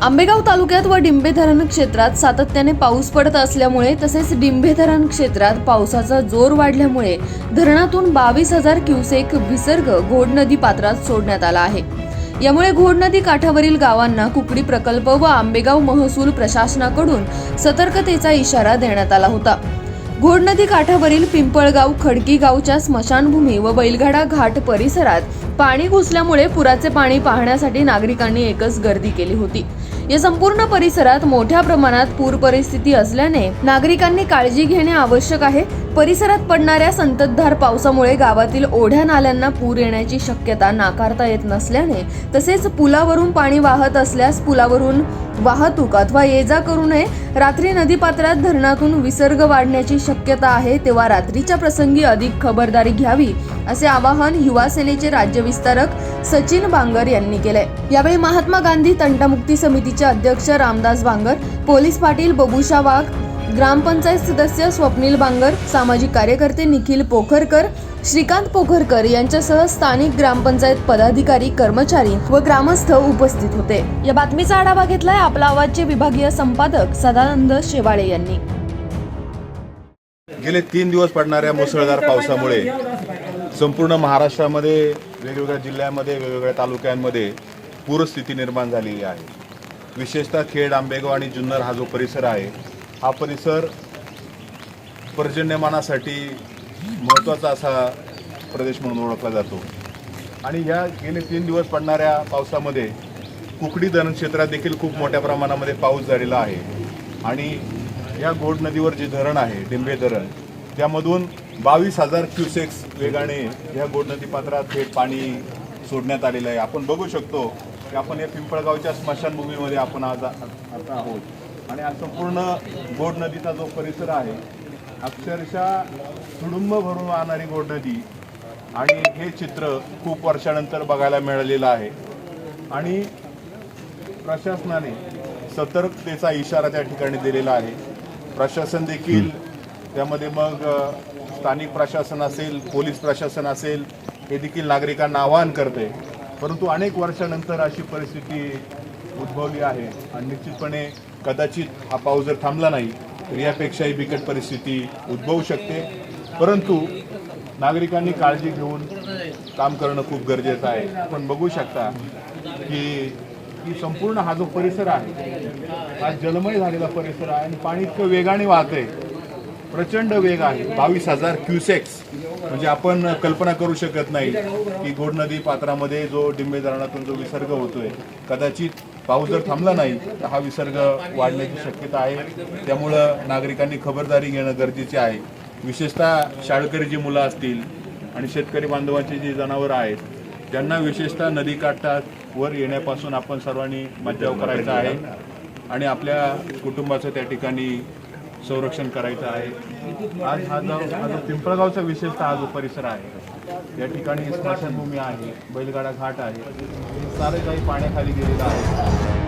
आंबेगाव तालुक्यात व डिंभे धरण क्षेत्रात सातत्याने पाऊस पडत असल्यामुळे तसेच डिंभे धरण क्षेत्रात पावसाचा जोर वाढल्यामुळे धरणातून 22,000 क्युसेक विसर्ग घोड नदी पात्रात सोडण्यात आला आहे। यामुळे घोड नदी काठावरील गावांना कुकडी प्रकल्प व आंबेगाव महसूल प्रशासनाकडून सतर्कतेचा इशारा देण्यात आला होता। घोड नदी काठावरील पिंपळगाव खडकी गावच्या स्मशानभूमी व बैलगाडा घाट परिसरात पाणी घुसल्यामुळे पुराचे पाणी पाहण्यासाठी नागरिकांनी एकच गर्दी केली होती। या संपूर्ण परिसरात मोठ्या प्रमाणात पूर परिस्थिती असल्याने नागरिकांनी काळजी घेणे आवश्यक आहे। परिसरात पडणाऱ्या संततधार पावसामुळे गावातील ओढ्या नाल्यांना पूर येण्याची शक्यता नाकारता येत नसल्याने तसेच पुलावरून पाणी वाहत असल्यास पुलावरून वाहतूक अथवा ये-जा करू नये। रात्री नदीपात्रात धरणातून विसर्ग वाढण्याची शक्यता आहे, तेव्हा रात्रीच्या प्रसंगी अधिक खबरदारी घ्यावी असे आवाहन युवा सेनेचे राज्य विस्तारक सचिन बांगर यांनी केले। यावेळी महात्मा गांधी तंटामुक्ती समितीचे अध्यक्ष रामदास बांगर, पोलीस पाटील बबुशा वाघ, ग्रामपंचायत सदस्य स्वप्नील बांगर, सामाजिक कार्यकर्ते निखिल पोखरकर, श्रीकांत पोखरकर यांच्यासह स्थानिक ग्रामपंचायत पदाधिकारी, कर्मचारी व ग्रामस्थ उपस्थित होते। या बातमीचा आढावा घेतलाय आपला आवाजचे विभागीय संपादक सदानंद शेवाळे यांनी। गेले 3 दिवस पडणाऱ्या मुसळधार पावसामुळे संपूर्ण महाराष्ट्रामध्ये वेगवेगळ्या जिल्ह्यांमध्ये वेगवेगळ्या तालुक्यांमध्ये पूरस्थिती निर्माण झालेली आहे। विशेषतः खेड, आंबेगाव आणि जुन्नर हा जो परिसर आहे, हा परिसर पर्जन्यमानासाठी महत्त्वाचा असा प्रदेश म्हणून ओळखला जातो। आणि या गेले 3 दिवस पडणाऱ्या पावसामध्ये कुकडी धरण क्षेत्रात देखील खूप मोठ्या प्रमाणामध्ये पाऊस झालेला आहे। आणि या घोड नदीवर जे धरण आहे डिंभे धरण, त्यामधून 22,000 क्युसेक्स वेगाने या घोड नदी पात्रात थेट पाणी सोडण्यात आलेलं आहे। आपण बघू शकतो की आपण या पिंपळगावच्या स्मशानभूमीमध्ये आपण आता आहोत आणि हा संपूर्ण घोड नदीचा जो परिसर आहे, अक्षरशः तुडुंब भरून वाहणारी घोड नदी, आणि हे चित्र खूप वर्षानंतर बघायला मिळालेलं आहे। आणि प्रशासनाने सतर्कतेचा इशारा त्या ठिकाणी दिलेला आहे। प्रशासन देखील त्यामध्ये मग स्थानिक प्रशासन असेल, पोलीस प्रशासन असेल, हे देखील नागरिकांना आवाहन करते। परंतु अनेक वर्षानंतर अशी परिस्थिती उद्भवली आहे आणि निश्चितपणे कदाचित हा पाऊस जर थांबला नाही तर यापेक्षाही बिकट परिस्थिती उद्भवू शकते। परंतु नागरिकांनी काळजी घेऊन काम करणं खूप गरजेचं आहे। आपण बघू शकता की संपूर्ण हा जो परिसर आहे हा जलमय झालेला परिसर आहे आणि पाणी इतकं वेगाने वाहतंय, प्रचंड वेग आहे। 22,000 क्युसेक्स म्हणजे आपण कल्पना करू शकत नाही की घोड नदी पात्रामध्ये जो डिंभे धरणातून जो विसर्ग होतोय, कदाचित पाऊस जर थांबला नाही तर हा विसर्ग वाढण्याची शक्यता आहे। त्यामुळं नागरिकांनी खबरदारी घेणं गरजेचे आहे। विशेषतः शाळकरी जी मुलं असतील आणि शेतकरी बांधवांची जी जनावरं आहेत, त्यांना विशेषतः नदीकाठावर येण्यापासून आपण सर्वांनी बचाव करायचा आहे आणि आपल्या कुटुंबाचं त्या ठिकाणी संरक्षण करायचं आहे। आज हा जो पिंपळगावचा विशेषतः हा जो परिसर आहे, या ठिकाणी स्मशानभूमी आहे, बैलगाडा घाट आहे, सारे काही पाण्याखाली गेलेलं आहे।